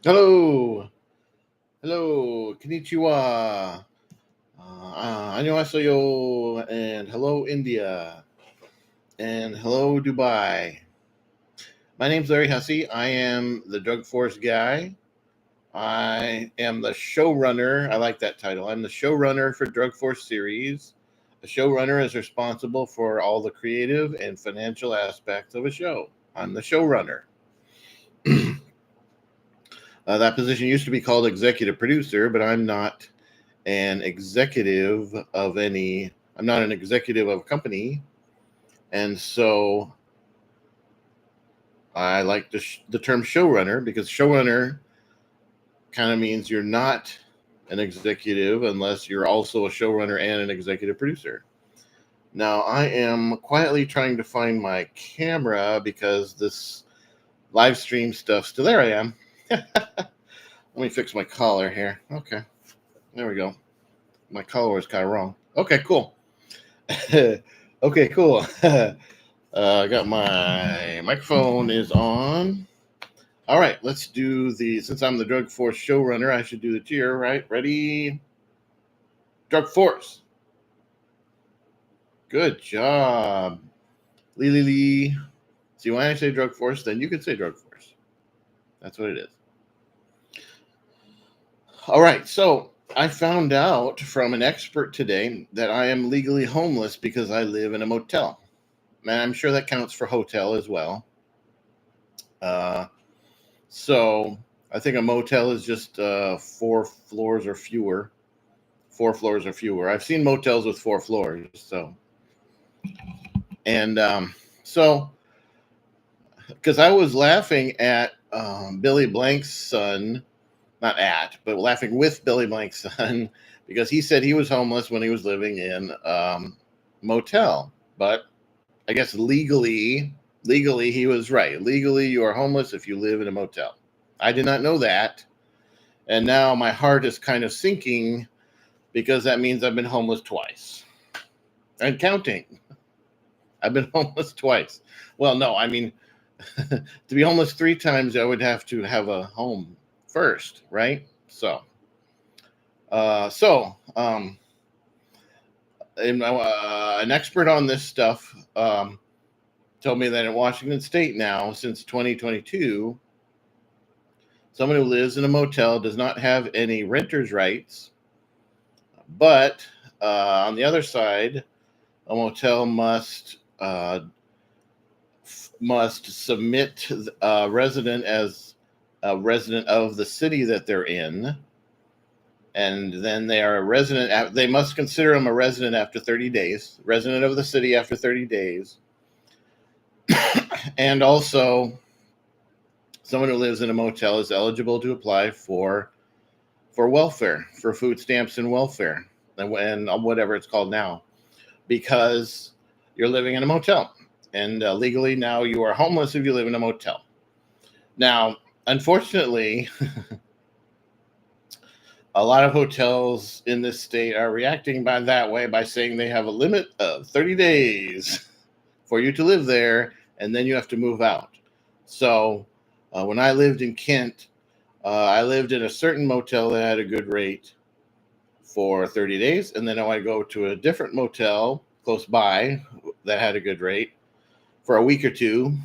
Hello, hello, konnichiwa, annyeonghaseyo, and hello India, and hello Dubai. My name's Larry Hussey. I am the Drug Force guy. I am the showrunner. I like that title. I'm the showrunner for Drug Force series. A showrunner is responsible for all the creative and financial aspects of a show. I'm the showrunner. That position used to be called executive producer, but I'm not an executive of any. I'm not an executive of a company, and so I like the term showrunner because showrunner kind of means you're not an executive unless you're also a showrunner and an executive producer. Now I am quietly trying to find my camera because this live stream stuff. Still there I am. Let me fix my collar here. Okay, there we go. My collar was kind of wrong. Okay, cool. Okay, cool. I got my microphone is on. All right, let's do since I'm the Drug Force showrunner, I should do the cheer, right? Ready? Drug Force. Good job. Lee. See, when I say Drug Force, then you can say Drug Force. That's what it is. All right, so I found out from an expert today that I am legally homeless because I live in a motel. And I'm sure that counts for hotel as well. So I think a motel is just 4 floors or fewer. 4 floors or fewer. I've seen motels with 4 floors. So because I was laughing at Billy Blank's son, not at, but laughing with Billy Blank's son because he said he was homeless when he was living in motel. But I guess legally he was right. Legally, you are homeless if you live in a motel. I did not know that. And now my heart is kind of sinking because that means I've been homeless twice. And counting. I've been homeless twice. Well, no, I mean, to be homeless 3 times, I would have to have a home first, right? An expert on this stuff told me that in Washington State now, since 2022, someone who lives in a motel does not have any renter's rights, but on the other side, a motel must submit a resident as a resident of the city that they're in, and then they are a resident. They must consider them a resident after 30 days, resident of the city after 30 days, and also someone who lives in a motel is eligible to apply for welfare, for food stamps and welfare, and whatever it's called now, because you're living in a motel. And legally now you are homeless if you live in a motel. Now, unfortunately, a lot of hotels in this state are reacting by saying they have a limit of 30 days for you to live there, and then you have to move out. So when I lived in Kent, I lived in a certain motel that had a good rate for 30 days, and then I would go to a different motel close by that had a good rate for a week or two,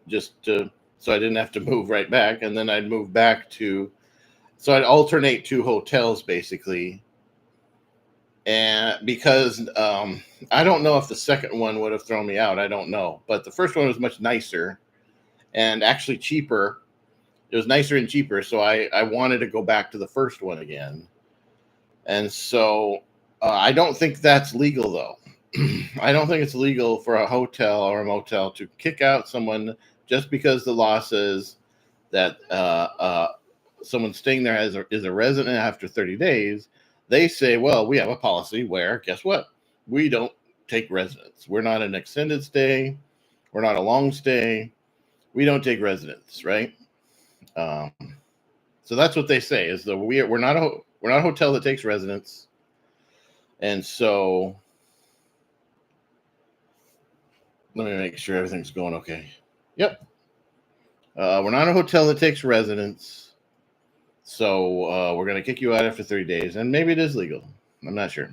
so I didn't have to move right back, and then I'd move back so I'd alternate 2 hotels basically, and because I don't know if the second one would have thrown me out, I don't know, but the first one was much nicer and actually cheaper. It was nicer and cheaper, so I wanted to go back to the first one again, and so I don't think that's legal though. I don't think it's legal for a hotel or a motel to kick out someone just because the law says that someone staying there is a resident after 30 days. They say, well, we have a policy where, guess what? We don't take residents. We're not an extended stay. We're not a long stay. We don't take residents, right? So that's what they say is that we're not a hotel that takes residents. And so let me make sure everything's going okay. Yep. We're not a hotel that takes residents. So we're going to kick you out after 30 days. And maybe it is legal. I'm not sure.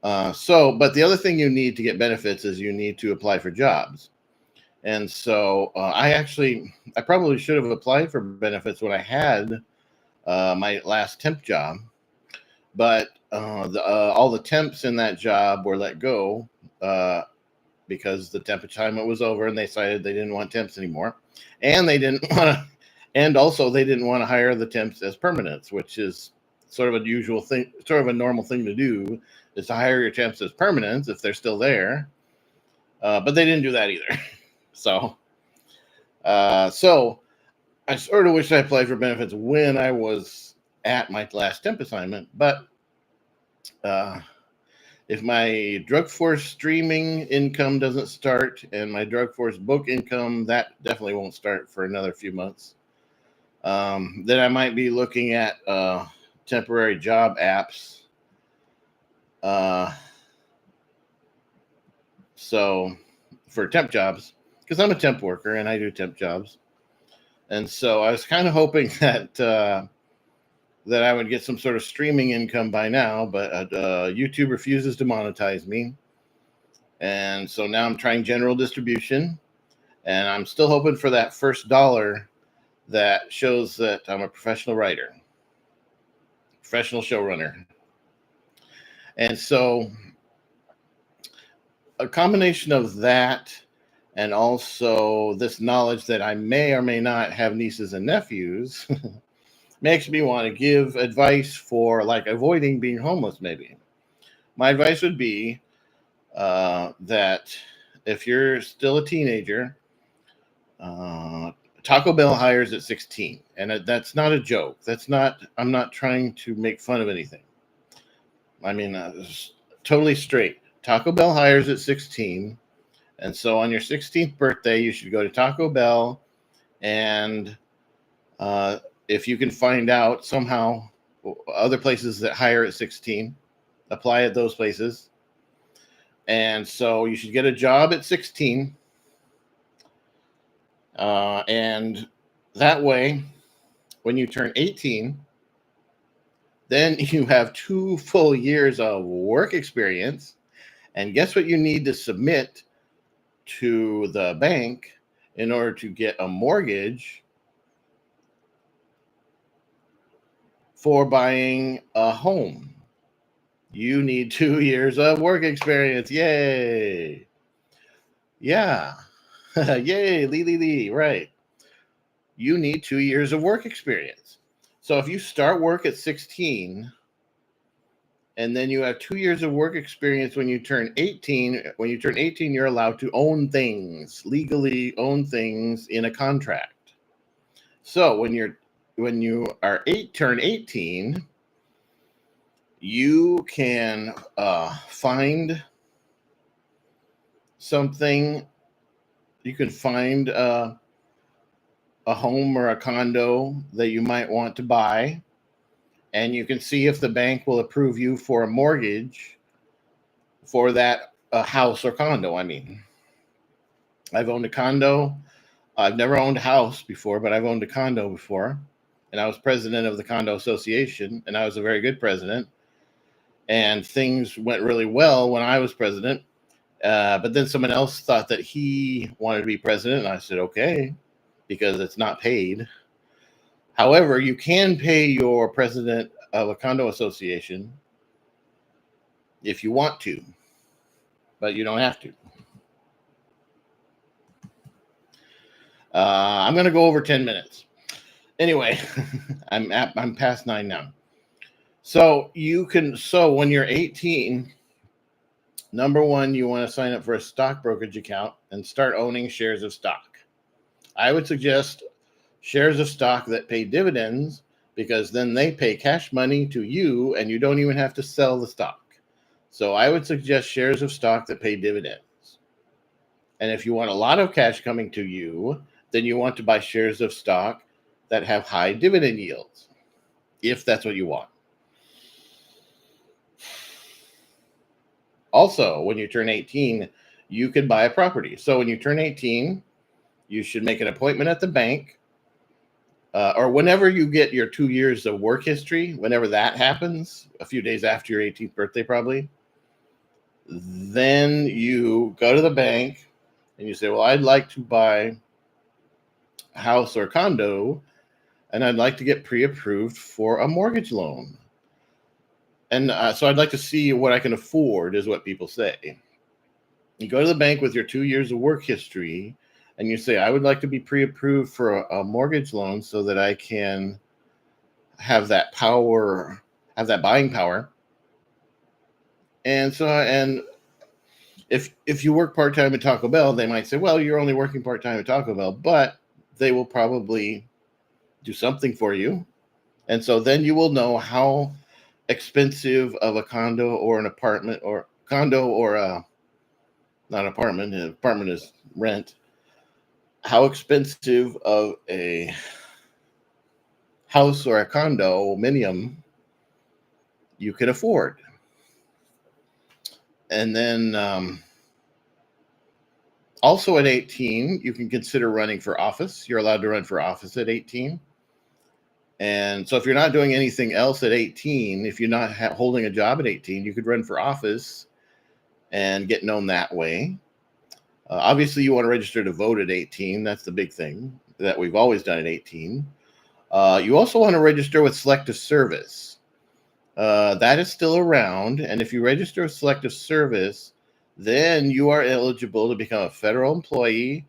But the other thing you need to get benefits is you need to apply for jobs. And so I probably should have applied for benefits when I had my last temp job. But all the temps in that job were let go because the temp assignment was over, and they decided they didn't want temps anymore, and they didn't want to, and also they didn't want to hire the temps as permanents, which is sort of a usual thing, sort of a normal thing to do, is to hire your temps as permanents if they're still there. But they didn't do that either. So I sort of wish I applied for benefits when I was at my last temp assignment, but if my Drug Force streaming income doesn't start and my Drug Force book income, that definitely won't start for another few months. Then I might be looking at temporary job apps. So for temp jobs, because I'm a temp worker and I do temp jobs. And so I was kind of hoping that I would get some sort of streaming income by now, but YouTube refuses to monetize me. And so now I'm trying general distribution, and I'm still hoping for that first dollar that shows that I'm a professional writer, professional showrunner. And so a combination of that and also this knowledge that I may or may not have nieces and nephews makes me want to give advice for like avoiding being homeless. Maybe my advice would be that if you're still a teenager, Taco Bell hires at 16, and that's not a joke. I'm not trying to make fun of anything. I mean, totally straight. Taco Bell hires at 16, and so on your 16th birthday, you should go to Taco Bell, and if you can find out somehow other places that hire at 16, apply at those places. And so you should get a job at 16. And that way, when you turn 18, then you have 2 full years of work experience. And guess what you need to submit to the bank in order to get a mortgage for buying a home? You need 2 years of work experience. Yay. Yeah. Yay, Lee, right. You need 2 years of work experience. So if you start work at 16 and then you have 2 years of work experience when you turn 18, you're allowed to own things, legally own things in a contract. So when you turn 18, you can find something. You can find a home or a condo that you might want to buy, and you can see if the bank will approve you for a mortgage for that house or condo. I mean, I've owned a condo. I've never owned a house before, but I've owned a condo before, and I was president of the condo association, and I was a very good president, and things went really well when I was president. But then someone else thought that he wanted to be president, and I said, okay, because it's not paid. However, you can pay your president of a condo association if you want to, but you don't have to. I'm going to go over 10 minutes. Anyway, I'm past 9 now. So when you're 18, number one, you want to sign up for a stock brokerage account and start owning shares of stock. I would suggest shares of stock that pay dividends, because then they pay cash money to you and you don't even have to sell the stock. So I would suggest shares of stock that pay dividends. And if you want a lot of cash coming to you, then you want to buy shares of stock that have high dividend yields, if that's what you want. Also, when you turn 18, you can buy a property. So when you turn 18, you should make an appointment at the bank or whenever you get your 2 years of work history, whenever that happens, a few days after your 18th birthday, probably, then you go to the bank and you say, well, I'd like to buy a house or a condo, and I'd like to get pre-approved for a mortgage loan. And so I'd like to see what I can afford, is what people say. You go to the bank with your 2 years of work history, and you say, I would like to be pre-approved for a mortgage loan so that I can have that power, have that buying power. And so, and if you work part-time at Taco Bell, they might say, well, you're only working part-time at Taco Bell, but they will probably do something for you. And so then you will know how expensive of a condo or an apartment, or condo or not apartment, an apartment is rent, how expensive of a house or a condo minimum you can afford. And then also at 18, you can consider running for office. You're allowed to run for office at 18. And so if you're not doing anything else at 18, if you're not holding a job at 18, you could run for office and get known that way. Obviously, you want to register to vote at 18. That's the big thing that we've always done at 18. You also want to register with Selective Service. That is still around. And if you register with Selective Service, then you are eligible to become a federal employee.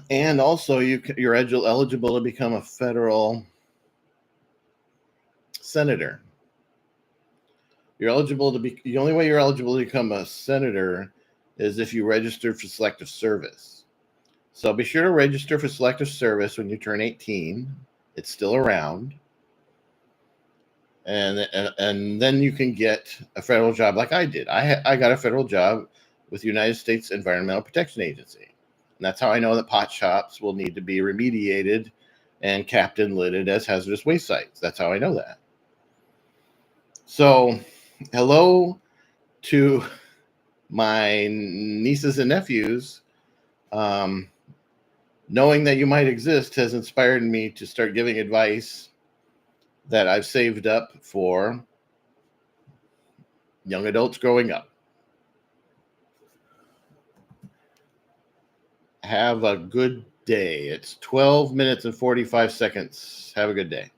And also you're eligible to become a federal senator. You're eligible to be, the only way you're eligible to become a senator is if you register for Selective Service. So be sure to register for Selective Service when you turn 18. It's still around. And then you can get a federal job like I did. I got a federal job with the United States Environmental Protection Agency. And that's how I know that pot shops will need to be remediated and capped and lidded as hazardous waste sites. That's how I know that. So hello to my nieces and nephews. Knowing that you might exist has inspired me to start giving advice that I've saved up for young adults growing up. Have a good day. It's 12 minutes and 45 seconds. Have a good day.